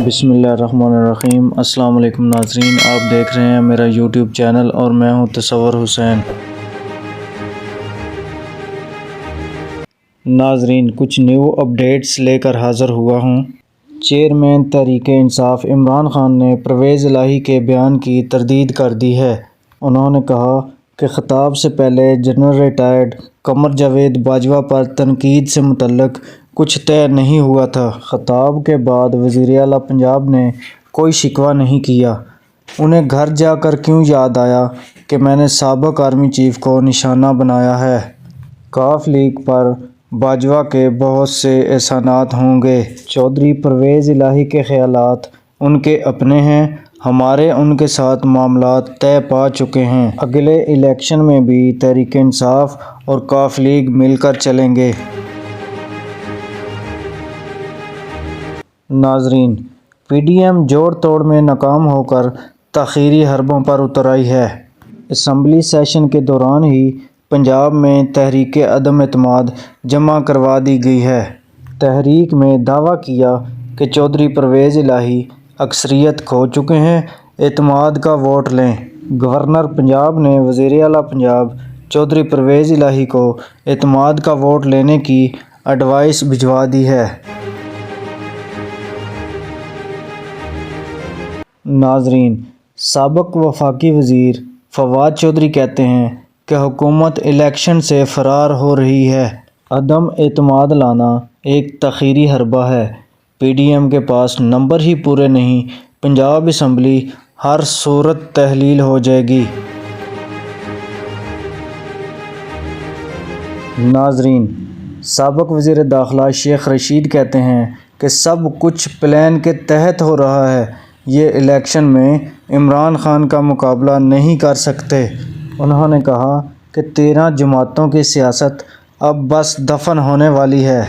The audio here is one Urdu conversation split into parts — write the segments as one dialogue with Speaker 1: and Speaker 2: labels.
Speaker 1: بسم اللہ الرحمن الرحیم۔ السلام علیکم ناظرین، آپ دیکھ رہے ہیں میرا یوٹیوب چینل اور میں ہوں تصور حسین۔ ناظرین، کچھ نیو اپڈیٹس لے کر حاضر ہوا ہوں۔ چیئرمین تحریک انصاف عمران خان نے پرویز الہی کے بیان کی تردید کر دی ہے۔ انہوں نے کہا کہ خطاب سے پہلے جنرل ریٹائرڈ قمر جاوید باجوہ پر تنقید سے متعلق کچھ طے نہیں ہوا تھا۔ خطاب کے بعد وزیر اعلیٰ پنجاب نے کوئی شکوہ نہیں کیا۔ انہیں گھر جا کر کیوں یاد آیا کہ میں نے سابق آرمی چیف کو نشانہ بنایا ہے۔ ق لیگ پر باجوہ کے بہت سے احسانات ہوں گے۔ چودھری پرویز الہی کے خیالات ان کے اپنے ہیں، ہمارے ان کے ساتھ معاملات طے پا چکے ہیں۔ اگلے الیکشن میں بھی تحریک انصاف اور ق لیگ مل کر چلیں گے۔ ناظرین، پی ڈی ایم جوڑ توڑ میں ناکام ہو کر تاخیری حربوں پر اتر آئی ہے۔ اسمبلی سیشن کے دوران ہی پنجاب میں تحریک عدم اعتماد جمع کروا دی گئی ہے۔ تحریک میں دعویٰ کیا کہ چودھری پرویز الہی اکثریت کھو چکے ہیں، اعتماد کا ووٹ لیں۔ گورنر پنجاب نے وزیر اعلیٰ پنجاب چودھری پرویز الہی کو اعتماد کا ووٹ لینے کی ایڈوائس بھجوا دی ہے۔ ناظرین، سابق وفاقی وزیر فواد چودھری کہتے ہیں کہ حکومت الیکشن سے فرار ہو رہی ہے۔ عدم اعتماد لانا ایک تاخیری حربہ ہے۔ پی ڈی ایم کے پاس نمبر ہی پورے نہیں، پنجاب اسمبلی ہر صورت تحلیل ہو جائے گی۔ ناظرین، سابق وزیر داخلہ شیخ رشید کہتے ہیں کہ سب کچھ پلان کے تحت ہو رہا ہے، یہ الیکشن میں عمران خان کا مقابلہ نہیں کر سکتے۔ انہوں نے کہا کہ 13 جماعتوں کی سیاست اب بس دفن ہونے والی ہے۔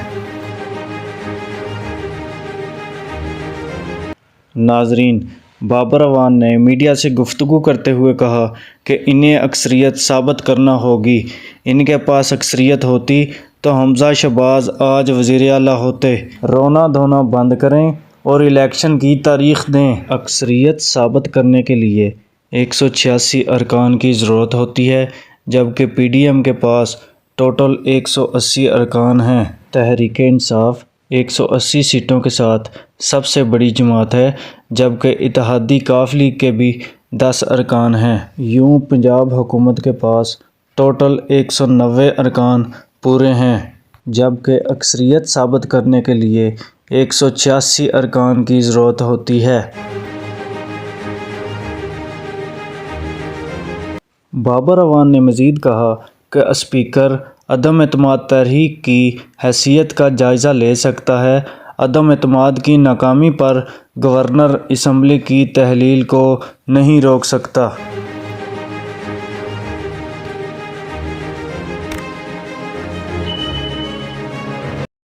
Speaker 1: ناظرین، بابر اعوان نے میڈیا سے گفتگو کرتے ہوئے کہا کہ انہیں اکثریت ثابت کرنا ہوگی۔ ان کے پاس اکثریت ہوتی تو حمزہ شہباز آج وزیر اعلیٰ ہوتے۔ رونا دھونا بند کریں اور الیکشن کی تاریخ دیں۔ اکثریت ثابت کرنے کے لیے 186 ارکان کی ضرورت ہوتی ہے، جبکہ پی ڈی ایم کے پاس ٹوٹل 180 ارکان ہیں۔ تحریک انصاف 180 سیٹوں کے ساتھ سب سے بڑی جماعت ہے، جبکہ اتحادی ق لیگ کے بھی 10 ارکان ہیں۔ یوں پنجاب حکومت کے پاس ٹوٹل 190 ارکان پورے ہیں، جبکہ اکثریت ثابت کرنے کے لیے 186 ارکان کی ضرورت ہوتی ہے۔ بابر اعوان نے مزید کہا کہ اسپیکر عدم اعتماد تحریک کی حیثیت کا جائزہ لے سکتا ہے۔ عدم اعتماد کی ناکامی پر گورنر اسمبلی کی تحلیل کو نہیں روک سکتا۔